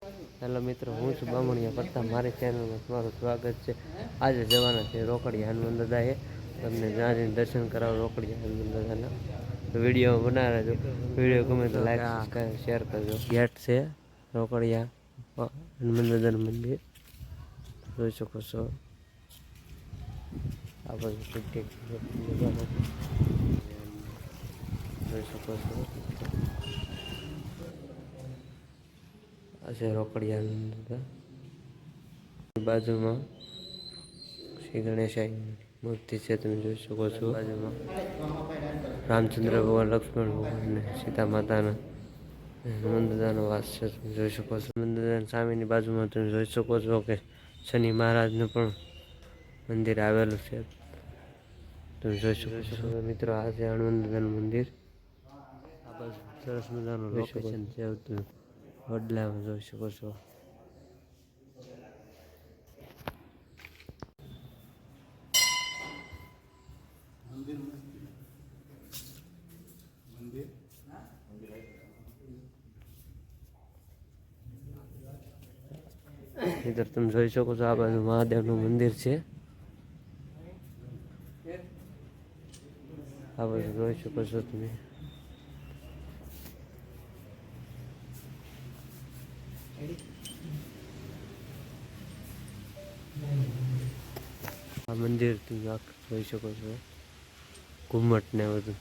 Hello મિત્રો, હું છું બામણિયા કરતા મારી ચેનલમાં તમારું સ્વાગત છે. આજે જવાના છે રોકડિયા હનુમાન દાદાએ. તમને જ્યાં દર્શન કરાવો રોકડિયા હનુમાન દાદાના. તો વિડીયો બનાવે જો. વિડીયો ગમે તો લાઈક સબસ્ક્રાઈબ શેર કરજો. ગેટ છે રોકડિયા હનુમાન દાદાનું મંદિર, જોઈ શકો છો. આ બધું જોઈ શકો છો. આ છે રોકડિયા બાજુમાં શ્રી ગણેશાની મૂર્તિ છે, તમે જોઈ શકો છો. બાજુમાં રામચંદ્ર ભગવાન, લક્ષ્મણ ભગવાન અને સીતા માતાના હનુમાન દાદાનો વાસ છે, તમે જોઈ શકો છો. હનુમાન દાદાની સામેની બાજુમાં તમે જોઈ શકો છો કે શનિ મહારાજનું પણ મંદિર આવેલું છે, તમે જોઈ શકો છો. મિત્રો, આ છે હનુમાન દાદાનું મંદિર. આ બાજુ સરસ મજાનું લોકેશન છે, તમે વડલામાં જોઈ શકો છો. ઇધર તમે જોઈ શકો છો, આ બાજુ મહાદેવનું મંદિર છે. આ બાજુ જોઈ શકો છો તમે. આ મંદિર તમે જોઈ શકો છો, ઘુમ્મટ ને બધું.